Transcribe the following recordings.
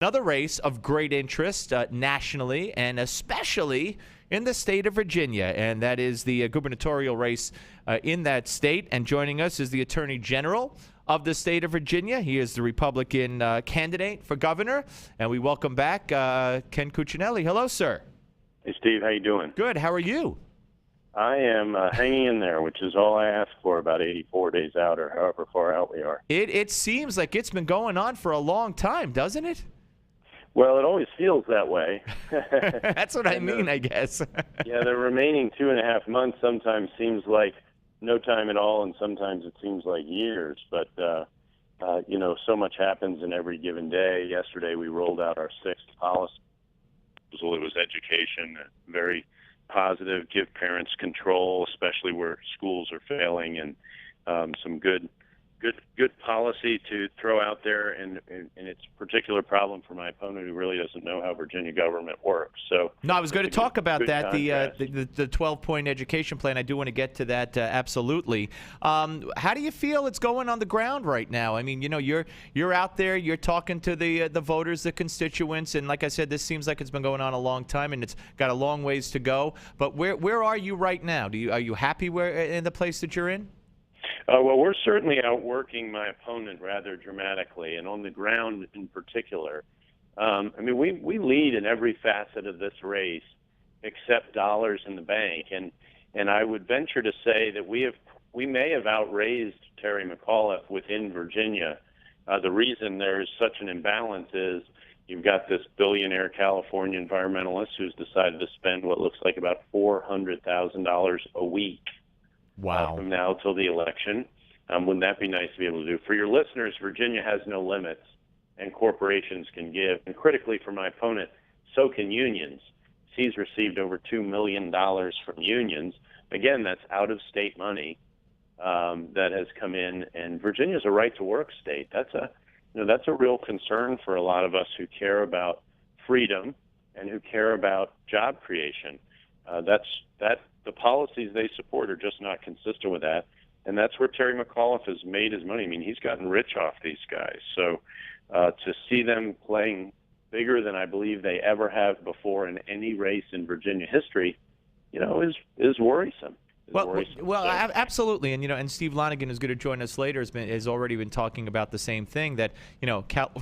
Another race of great interest nationally and especially in the state of Virginia, and that is the gubernatorial race in that state. And joining us is the Attorney General of the state of Virginia. He is the Republican candidate for governor, and we welcome back Ken Cuccinelli. Hello, sir. Hey, Steve. How you doing? Good. How are you? I am hanging in there, which is all I ask for about 84 days out or however far out we are. It seems like it's been going on for a long time, doesn't it? Well, it always feels that way. That's what I mean, I guess. Yeah, the remaining 2.5 months sometimes seems like no time at all, and sometimes it seems like years. But, so much happens in every given day. Yesterday we rolled out our 6th policy. It was education, very positive, give parents control, especially where schools are failing, and some good policy to throw out there, and it's a particular problem for my opponent who really doesn't know how Virginia government works. So no, I was going to talk about that, the 12-point education plan. I do want to get to that absolutely. How do you feel it's going on the ground right now? I mean, you're out there, you're talking to the voters, the constituents, and like I said, this seems like it's been going on a long time, and it's got a long ways to go. But where are you right now? Are you happy in the place that you're in? Well, we're certainly outworking my opponent rather dramatically, and on the ground in particular. We lead in every facet of this race except dollars in the bank, and I would venture to say that we may have outraised Terry McAuliffe within Virginia. The reason there's such an imbalance is you've got this billionaire California environmentalist who's decided to spend what looks like about $400,000 a week. Wow. From now till the election. Wouldn't that be nice to be able to do? For your listeners, Virginia has no limits, and corporations can give. And critically for my opponent, so can unions. He's received over $2 million from unions. Again, that's out-of-state money that has come in, and Virginia's a right-to-work state. That's a real concern for a lot of us who care about freedom and who care about job creation. The policies they support are just not consistent with that, and that's where Terry McAuliffe has made his money. I mean, he's gotten rich off these guys. So to see them playing bigger than I believe they ever have before in any race in Virginia history, is worrisome. Absolutely, and Steve Lonigan is going to join us later. Has already been talking about the same thing, that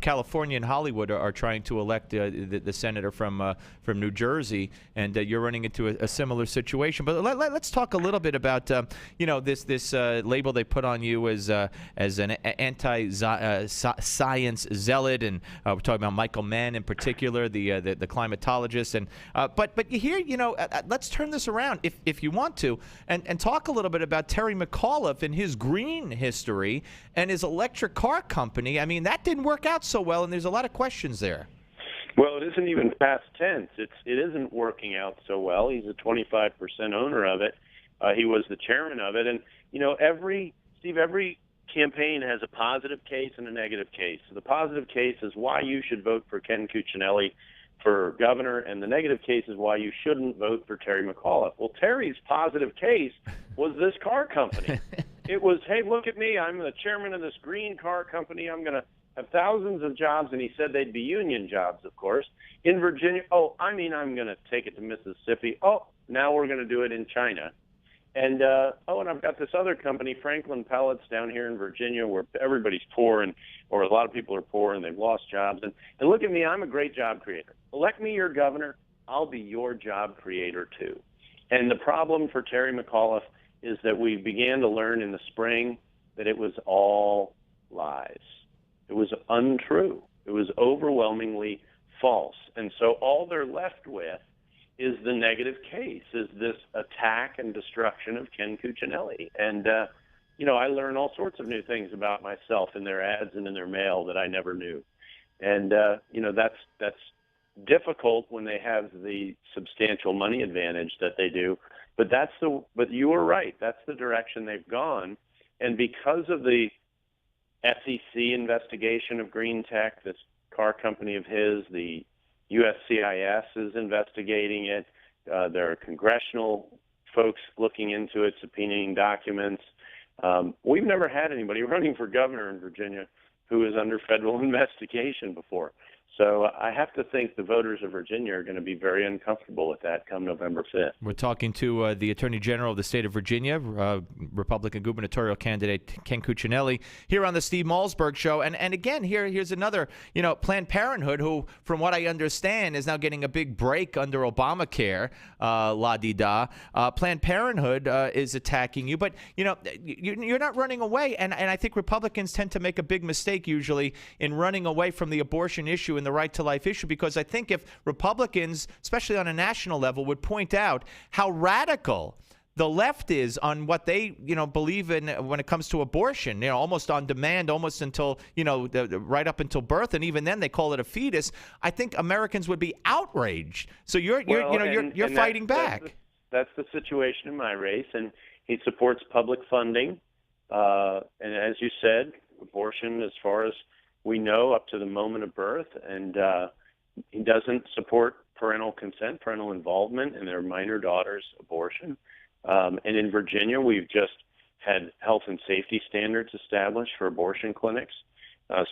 California and Hollywood are trying to elect the senator from New Jersey, and you're running into a similar situation. But let's talk a little bit about this label they put on you as an anti-science zealot, and we're talking about Michael Mann in particular, the climatologist, and but here let's turn this around if you want to. And talk a little bit about Terry McAuliffe and his green history and his electric car company. I mean, that didn't work out so well, and there's a lot of questions there. Well, it isn't even past tense. It isn't working out so well. He's a 25% owner of it. He was the chairman of it. And, every campaign has a positive case and a negative case. So the positive case is why you should vote for Ken Cuccinelli for governor, and the negative case is why you shouldn't vote for Terry McAuliffe. Well, Terry's positive case was this car company. It was, hey, look at me. I'm the chairman of this green car company. I'm going to have thousands of jobs, and he said they'd be union jobs, of course, in Virginia. I'm going to take it to Mississippi. Now we're going to do it in China. And, and I've got this other company, Franklin Pellets, down here in Virginia, where everybody's poor, or a lot of people are poor, and they've lost jobs. And look at me, I'm a great job creator. Elect me your governor, I'll be your job creator too. And the problem for Terry McAuliffe is that we began to learn in the spring that it was all lies. It was untrue. It was overwhelmingly false. And so all they're left with is the negative case, is this attack and destruction of Ken Cuccinelli. And, I learn all sorts of new things about myself in their ads and in their mail that I never knew. And, that's difficult when they have the substantial money advantage that they do. But you were right. That's the direction they've gone. And because of the SEC investigation of Green Tech, this car company of his, the USCIS is investigating it. There are congressional folks looking into it, subpoenaing documents. We've never had anybody running for governor in Virginia who is under federal investigation before. So I have to think the voters of Virginia are going to be very uncomfortable with that come November 5th. We're talking to the Attorney General of the state of Virginia, Republican gubernatorial candidate Ken Cuccinelli, here on the Steve Malzberg Show. And again, here's another, Planned Parenthood, who, from what I understand, is now getting a big break under Obamacare, la-di-da. Planned Parenthood is attacking you, but, you're not running away. And I think Republicans tend to make a big mistake usually in running away from the abortion issue and the right to life issue, because I think if Republicans, especially on a national level, would point out how radical the left is on what they, believe in when it comes to abortion, almost on demand, almost until, right up until birth, and even then they call it a fetus, I think Americans would be outraged. So you're fighting back. That's the situation in my race, and he supports public funding, and as you said, abortion, as far as we know, up to the moment of birth, and he doesn't support parental consent, parental involvement in their minor daughter's abortion. And in Virginia, we've just had health and safety standards established for abortion clinics,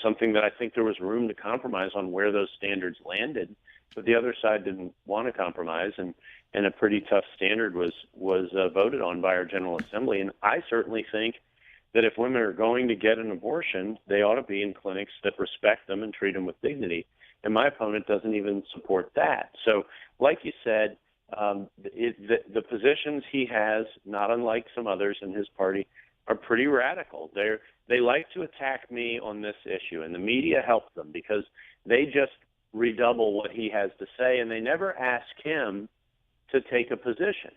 something that I think there was room to compromise on where those standards landed, but the other side didn't want to compromise, and a pretty tough standard was voted on by our General Assembly. And I certainly think that if women are going to get an abortion, they ought to be in clinics that respect them and treat them with dignity. And my opponent doesn't even support that. So, like you said, the positions he has, not unlike some others in his party, are pretty radical. They like to attack me on this issue, and the media helps them because they just redouble what he has to say, and they never ask him to take a position.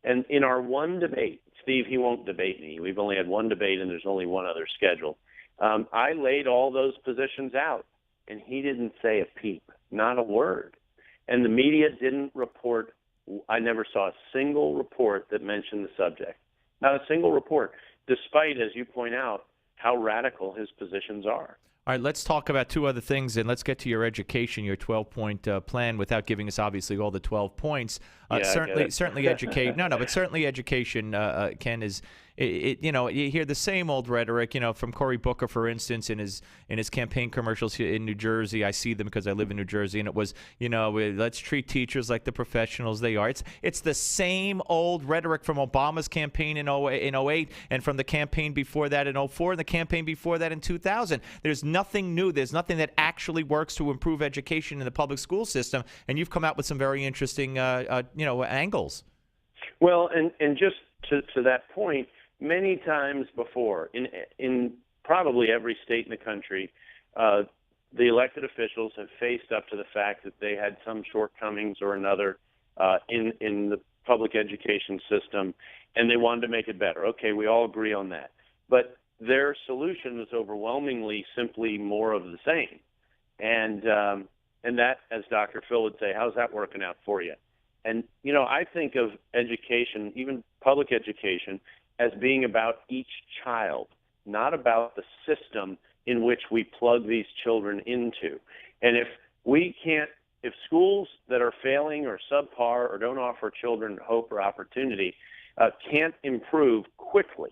And in our one debate, Steve, he won't debate me. We've only had one debate, and there's only one other scheduled. I laid all those positions out, and he didn't say a peep, not a word. And the media didn't report. I never saw a single report that mentioned the subject. Not a single report, despite, as you point out, how radical his positions are. All right, let's talk about two other things, and let's get to your education, your 12-point plan, without giving us obviously all the 12 points. Certainly educate. But certainly education, Ken, is you hear the same old rhetoric, from Cory Booker, for instance, in his campaign commercials here in New Jersey. I see them because I live in New Jersey, and it was, let's treat teachers like the professionals they are. It's the same old rhetoric from Obama's campaign in 08, and from the campaign before that in 04, and the campaign before that in 2000. There's nothing new. There's nothing that actually works to improve education in the public school system, and you've come out with some very interesting, angles. Well, and just to that point, many times before, in probably every state in the country, the elected officials have faced up to the fact that they had some shortcomings or another in the public education system, and they wanted to make it better. Okay, we all agree on that. But their solution is overwhelmingly simply more of the same. And that, as Dr. Phil would say, how's that working out for you? And, I think of education, even public education, as being about each child, not about the system in which we plug these children into. And if schools that are failing or subpar or don't offer children hope or opportunity can't improve quickly,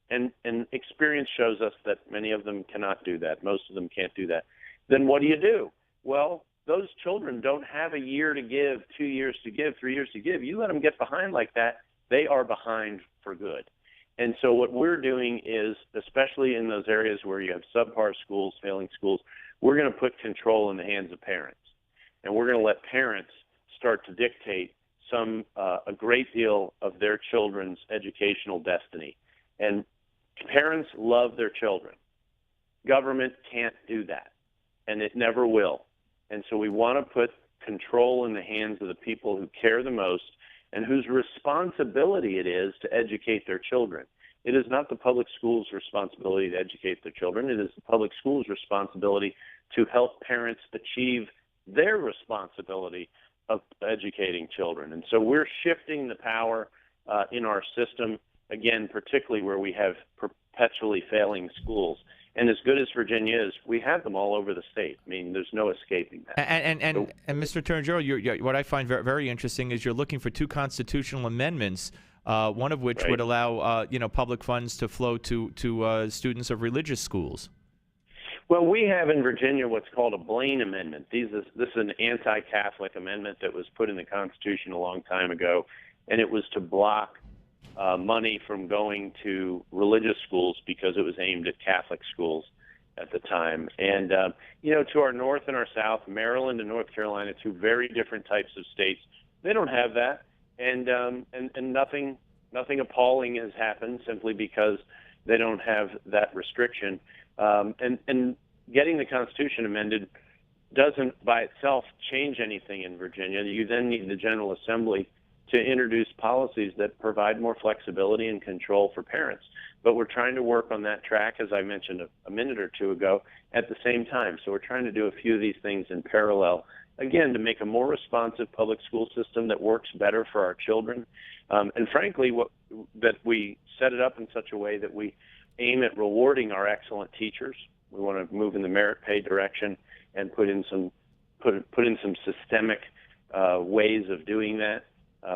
and experience shows us that many of them cannot do that, most of them can't do that, then what do? Well, those children don't have a year to give, 2 years to give, 3 years to give. You let them get behind like that, they are behind for good. And so what we're doing is, especially in those areas where you have subpar schools, failing schools, we're going to put control in the hands of parents. And we're going to let parents start to dictate a great deal of their children's educational destiny. And parents love their children. Government can't do that, and it never will. And so we want to put control in the hands of the people who care the most and whose responsibility it is to educate their children. It is not the public school's responsibility to educate their children. It is the public school's responsibility to help parents achieve their responsibility of educating children. And so we're shifting the power in our system, again, particularly where we have perpetually failing schools. And as good as Virginia is, we have them all over the state. I mean, there's no escaping that. And Mr. Attorney General, what I find very interesting is you're looking for two constitutional amendments, one of which would allow public funds to flow to students of religious schools. Well, we have in Virginia what's called a Blaine Amendment. This is an anti-Catholic amendment that was put in the Constitution a long time ago, and it was to block money from going to religious schools because it was aimed at Catholic schools at the time. And, to our north and our south, Maryland and North Carolina, two very different types of states, they don't have that. And nothing appalling has happened simply because they don't have that restriction. And getting the Constitution amended doesn't by itself change anything in Virginia. You then need the General Assembly to introduce policies that provide more flexibility and control for parents. But we're trying to work on that track, as I mentioned a minute or two ago, at the same time. So we're trying to do a few of these things in parallel, again, to make a more responsive public school system that works better for our children. And frankly, that we set it up in such a way that we aim at rewarding our excellent teachers. We want to move in the merit pay direction and put in some systemic ways of doing that,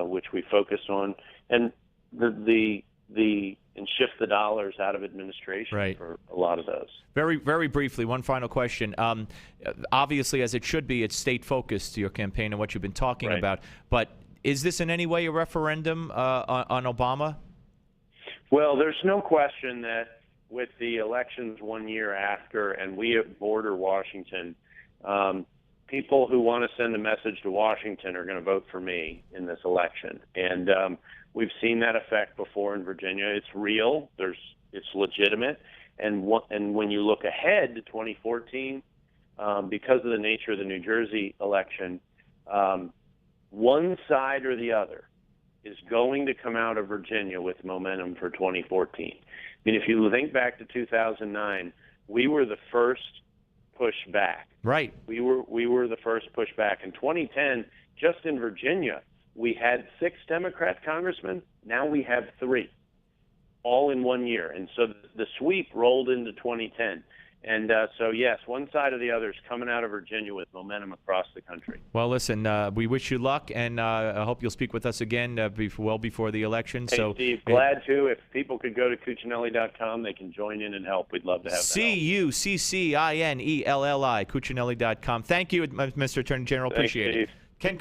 which we focus on, and and shift the dollars out of administration for a lot of those. Very, very briefly, one final question. Obviously, as it should be, it's state focused, your campaign and what you've been talking about. But is this in any way a referendum on Obama? Well, there's no question that with the elections 1 year after, and we border Washington, people who want to send a message to Washington are going to vote for me in this election. And we've seen that effect before in Virginia. It's real. It's legitimate. And when you look ahead to 2014, because of the nature of the New Jersey election, one side or the other is going to come out of Virginia with momentum for 2014. I mean, if you think back to 2009, we were the first push back. Right. We were the first push back. In 2010, just in Virginia, we had 6 Democrat congressmen. Now we have 3, all in 1 year. And so the sweep rolled into 2010. And so, yes, one side or the other is coming out of Virginia with momentum across the country. Well, listen, we wish you luck, and I hope you'll speak with us again well before the election. Hey, Steve, glad to. If people could go to Cuccinelli.com, they can join in and help. We'd love to have that. Cuccinelli, Cuccinelli.com. Thank you, Mr. Attorney General. Thanks, Appreciate Steve. it. Ken